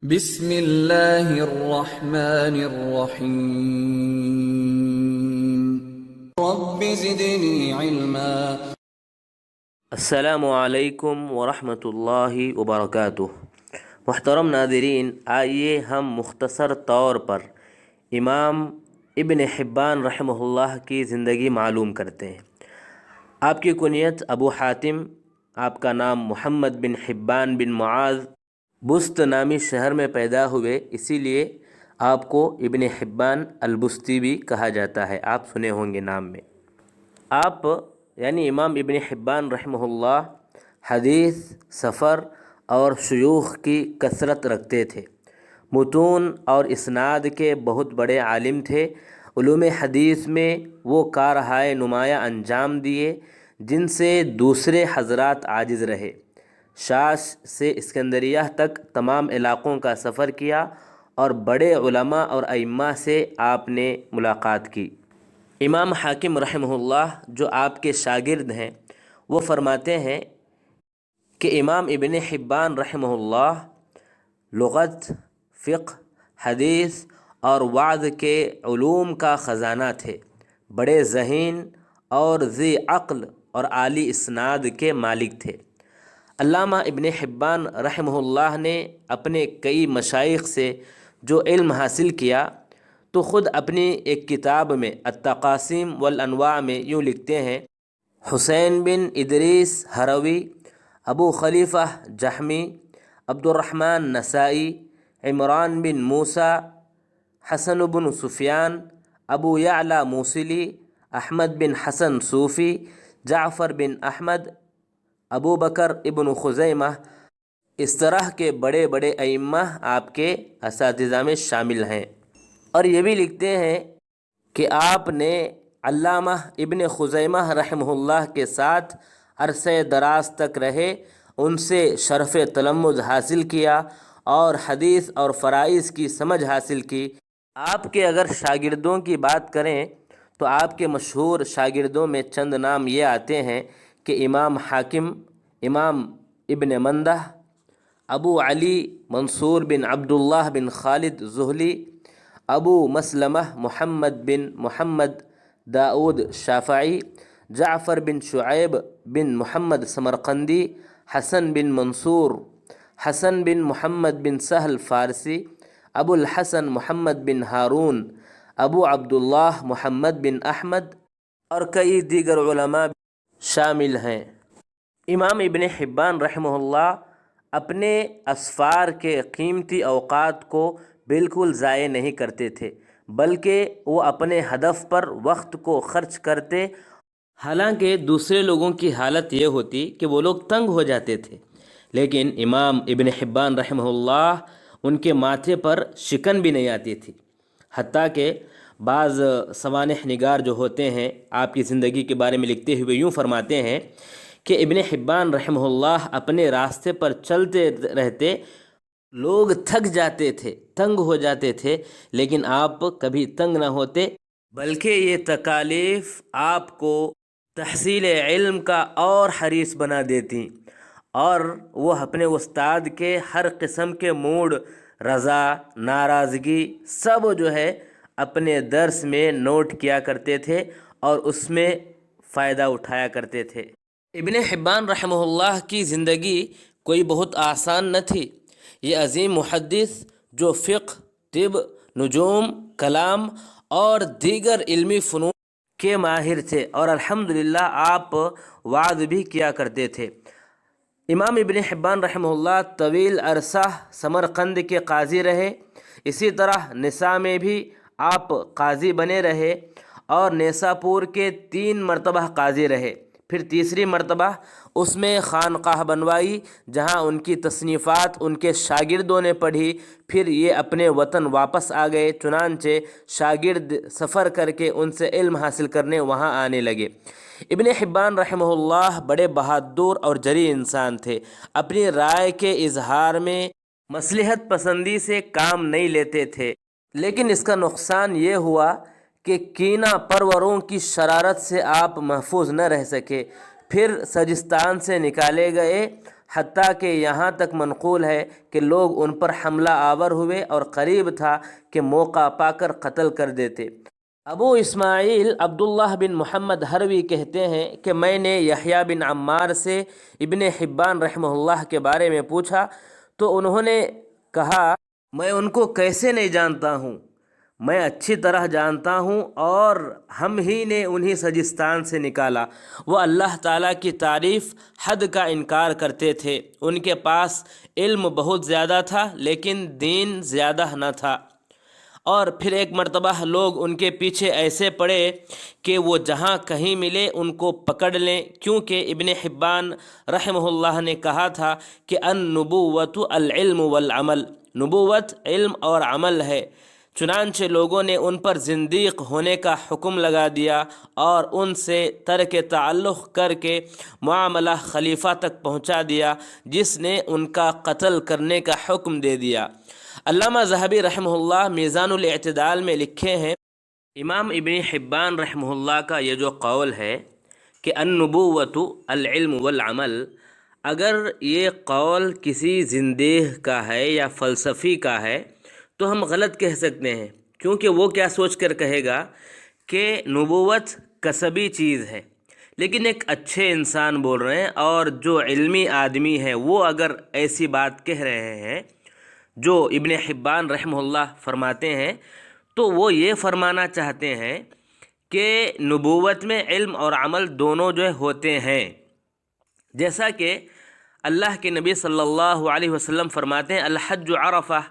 بسم اللہ الرحمن الرحیم رب زدنی علما۔ السلام علیکم ورحمۃ اللہ وبرکاتہ۔ محترم ناظرین، آئیے ہم مختصر طور پر امام ابن حبان رحمہ اللہ کی زندگی معلوم کرتے ہیں۔ آپ کی کنیت ابو حاتم، آپ کا نام محمد بن حبان بن معاذ بست نامی شہر میں پیدا ہوئے، اسی لیے آپ کو ابن حبان البستی بھی کہا جاتا ہے، آپ سنے ہوں گے نام میں۔ آپ یعنی امام ابن حبان رحمہ اللہ حدیث، سفر اور شیوخ کی کثرت رکھتے تھے، متون اور اسناد کے بہت بڑے عالم تھے۔ علوم حدیث میں وہ کارہائے نمایاں انجام دیے جن سے دوسرے حضرات عاجز رہے۔ شاش سے اسکندریہ تک تمام علاقوں کا سفر کیا اور بڑے علماء اور ائمہ سے آپ نے ملاقات کی۔ امام حاکم رحمہ اللہ جو آپ کے شاگرد ہیں، وہ فرماتے ہیں کہ امام ابن حبان رحمہ اللہ لغت، فقہ، حدیث اور وعظ کے علوم کا خزانہ تھے، بڑے ذہین اور ذی عقل اور عالی اسناد کے مالک تھے۔ علامہ ابن حبان رحمہ اللہ نے اپنے کئی مشائخ سے جو علم حاصل کیا تو خود اپنی ایک کتاب میں التقاسیم والانواع میں یوں لکھتے ہیں: حسین بن ادریس ہروی، ابو خلیفہ جہمی، عبد الرحمن نسائی، عمران بن موسیٰ، حسن بن سفیان، ابو یعلا موصلی، احمد بن حسن صوفی، جعفر بن احمد، ابو بکر ابن خزیمہ، اس طرح کے بڑے بڑے ائمہ آپ کے اساتذہ میں شامل ہیں۔ اور یہ بھی لکھتے ہیں کہ آپ نے علامہ ابن خزیمہ رحمہ اللہ کے ساتھ عرصہ دراز تک رہے، ان سے شرف تلمذ حاصل کیا اور حدیث اور فرائض کی سمجھ حاصل کی۔ آپ کے اگر شاگردوں کی بات کریں تو آپ کے مشہور شاگردوں میں چند نام یہ آتے ہیں کہ امام حاکم، امام ابن مندہ، ابو علی منصور بن عبداللہ بن خالد ذہلی، ابو مسلمہ محمد بن محمد داؤد شافعی، جعفر بن شعیب بن محمد سمرقندی، حسن بن منصور، حسن بن محمد بن سہل فارسی، ابو الحسن محمد بن ہارون، ابو عبداللہ محمد بن احمد اور کئی دیگر علماء شامل ہیں۔ امام ابن حبان رحمہ اللہ اپنے اسفار کے قیمتی اوقات کو بالکل ضائع نہیں کرتے تھے، بلکہ وہ اپنے ہدف پر وقت کو خرچ کرتے، حالانکہ دوسرے لوگوں کی حالت یہ ہوتی کہ وہ لوگ تنگ ہو جاتے تھے، لیکن امام ابن حبان رحمہ اللہ ان کے ماتھے پر شکن بھی نہیں آتی تھی۔ حتیٰ کہ بعض سوانح نگار جو ہوتے ہیں آپ کی زندگی کے بارے میں لکھتے ہوئے یوں فرماتے ہیں کہ ابن حبان رحمہ اللہ اپنے راستے پر چلتے رہتے، لوگ تھک جاتے تھے، تنگ ہو جاتے تھے، لیکن آپ کبھی تنگ نہ ہوتے، بلکہ یہ تکالیف آپ کو تحصیل علم کا اور حریص بنا دیتی، اور وہ اپنے استاد کے ہر قسم کے موڈ، رضا، ناراضگی سب جو ہے اپنے درس میں نوٹ کیا کرتے تھے اور اس میں فائدہ اٹھایا کرتے تھے۔ ابن حبان رحمہ اللہ کی زندگی کوئی بہت آسان نہ تھی۔ یہ عظیم محدث جو فقہ، طب، نجوم، کلام اور دیگر علمی فنون کے ماہر تھے، اور الحمدللہ آپ وعظ بھی کیا کرتے تھے۔ امام ابن حبان رحمہ اللہ طویل عرصہ سمرقند کے قاضی رہے، اسی طرح نساء میں بھی آپ قاضی بنے رہے اور نیساپور کے 3 مرتبہ قاضی رہے۔ پھر تیسری مرتبہ اس میں خانقاہ بنوائی جہاں ان کی تصنیفات ان کے شاگردوں نے پڑھی، پھر یہ اپنے وطن واپس آ گئے، چنانچہ شاگرد سفر کر کے ان سے علم حاصل کرنے وہاں آنے لگے۔ ابن حبان رحمہ اللہ بڑے بہادر اور جری انسان تھے، اپنی رائے کے اظہار میں مصلحت پسندی سے کام نہیں لیتے تھے، لیکن اس کا نقصان یہ ہوا کہ کینہ پروروں کی شرارت سے آپ محفوظ نہ رہ سکے، پھر سجستان سے نکالے گئے، حتیٰ کہ یہاں تک منقول ہے کہ لوگ ان پر حملہ آور ہوئے اور قریب تھا کہ موقع پا کر قتل کر دیتے۔ ابو اسماعیل عبداللہ بن محمد ہروی کہتے ہیں کہ میں نے یحییٰ بن عمار سے ابن حبان رحمہ اللہ کے بارے میں پوچھا تو انہوں نے کہا میں ان کو کیسے نہیں جانتا ہوں، میں اچھی طرح جانتا ہوں، اور ہم ہی نے انہیں سجستان سے نکالا۔ وہ اللہ تعالیٰ کی تعریف حد کا انکار کرتے تھے، ان کے پاس علم بہت زیادہ تھا لیکن دین زیادہ نہ تھا۔ اور پھر ایک مرتبہ لوگ ان کے پیچھے ایسے پڑے کہ وہ جہاں کہیں ملے ان کو پکڑ لیں، کیونکہ ابن حبان رحمہ اللہ نے کہا تھا کہ النبوۃ العلم والعمل، نبوت علم اور عمل ہے۔ چنانچہ لوگوں نے ان پر زندیق ہونے کا حکم لگا دیا اور ان سے ترک تعلق کر کے معاملہ خلیفہ تک پہنچا دیا، جس نے ان کا قتل کرنے کا حکم دے دیا۔ علامہ ذہبی رحمہ اللہ میزان الاعتدال میں لکھے ہیں، امام ابن حبان رحمہ اللہ کا یہ جو قول ہے کہ النبوۃ العلم والعمل، اگر یہ قول کسی زندیق کا ہے یا فلسفی کا ہے تو ہم غلط کہہ سکتے ہیں، کیونکہ وہ کیا سوچ کر کہے گا کہ نبوت کسبی چیز ہے، لیکن ایک اچھے انسان بول رہے ہیں، اور جو علمی آدمی ہے وہ اگر ایسی بات کہہ رہے ہیں جو ابن حبان رحمہ اللہ فرماتے ہیں، تو وہ یہ فرمانا چاہتے ہیں کہ نبوت میں علم اور عمل دونوں جو ہوتے ہیں، جیسا کہ اللہ کے نبی صلی اللہ علیہ وسلم فرماتے ہیں الحج عرفہ،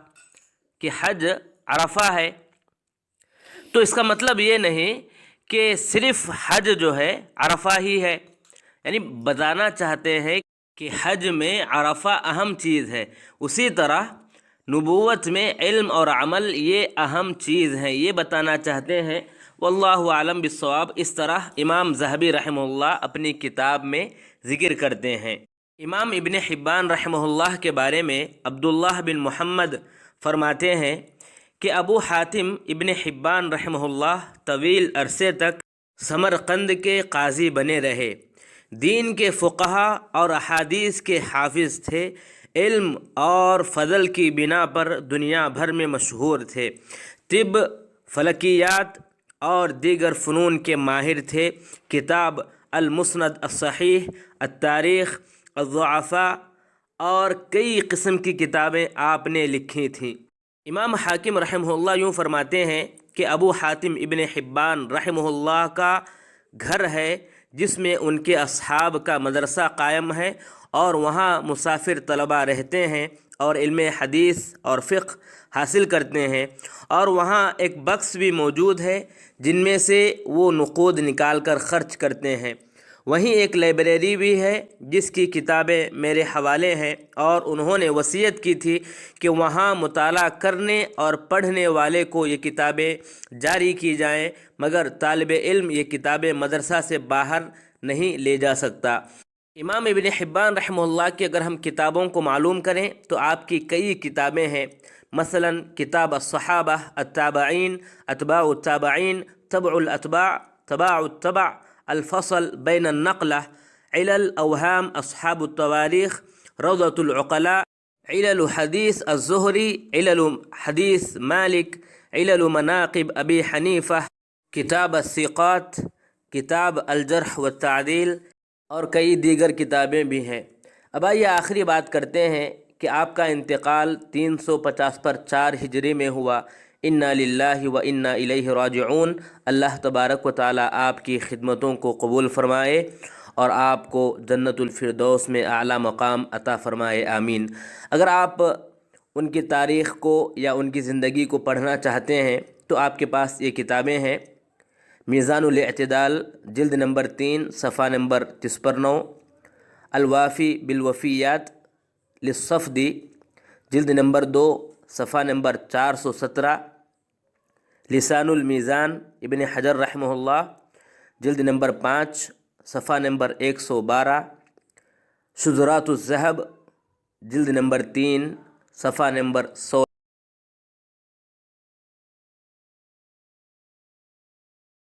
کہ حج عرفہ ہے۔ تو اس کا مطلب یہ نہیں کہ صرف حج جو ہے عرفہ ہی ہے، یعنی بتانا چاہتے ہیں کہ حج میں عرفہ اہم چیز ہے، اسی طرح نبوت میں علم اور عمل یہ اہم چیز ہیں، یہ بتانا چاہتے ہیں۔ واللہ اعلم بالصواب، اس طرح امام ذہبی رحمہ اللہ اپنی کتاب میں ذکر کرتے ہیں۔ امام ابن حبان رحمہ اللہ کے بارے میں عبداللہ بن محمد فرماتے ہیں کہ ابو حاتم ابن حبان رحمہ اللہ طویل عرصے تک سمرقند کے قاضی بنے رہے، دین کے فقہا اور احادیث کے حافظ تھے، علم اور فضل کی بنا پر دنیا بھر میں مشہور تھے، طب، فلکیات اور دیگر فنون کے ماہر تھے۔ کتاب المسند الصحیح، التاریخ، الضعفاء اور کئی قسم کی کتابیں آپ نے لکھی تھیں۔ امام حاکم رحمہ اللہ یوں فرماتے ہیں کہ ابو حاتم ابن حبان رحمہ اللہ کا گھر ہے جس میں ان کے اصحاب کا مدرسہ قائم ہے، اور وہاں مسافر طلباء رہتے ہیں اور علم حدیث اور فقہ حاصل کرتے ہیں، اور وہاں ایک بکس بھی موجود ہے جن میں سے وہ نقود نکال کر خرچ کرتے ہیں۔ وہیں ایک لائبریری بھی ہے جس کی کتابیں میرے حوالے ہیں، اور انہوں نے وصیت کی تھی کہ وہاں مطالعہ کرنے اور پڑھنے والے کو یہ کتابیں جاری کی جائیں، مگر طالب علم یہ کتابیں مدرسہ سے باہر نہیں لے جا سکتا۔ امام ابن حبان رحمہ اللہ کی اگر ہم کتابوں کو معلوم کریں تو آپ کی کئی کتابیں ہیں، مثلا کتاب الصحابہ، التابعین، اتباع التابعین، تبع الاتباع، تباع التبع، الفصل بین النقلہ، علل اوہام اصحاب التواریخ، روضۃ العقلاء، علل حدیث الزہری، علل حدیث مالک، علل مناقب ابی حنیفہ، کتاب الثقات، کتاب الجرح والتعدیل، اور کئی دیگر کتابیں بھی ہیں۔ اب آئیے آخری بات کرتے ہیں کہ آپ کا انتقال 350 پر 4 ہجری میں ہوا۔ انا للہ و انا الیہ راجعون۔ اللہ تبارک و تعالی آپ کی خدمتوں کو قبول فرمائے اور آپ کو جنت الفردوس میں اعلیٰ مقام عطا فرمائے، آمین۔ اگر آپ ان کی تاریخ کو یا ان کی زندگی کو پڑھنا چاہتے ہیں تو آپ کے پاس یہ کتابیں ہیں، میزان الاعتدال جلد نمبر 3 صفحہ نمبر 39، الوافی بالوفیات للصفدی جلد نمبر 2 صفحہ نمبر 417، لسان المیزان ابن حجر رحمہ اللہ جلد نمبر 5 صفحہ نمبر 112، شذرات الذہب جلد نمبر 3 صفحہ نمبر 100۔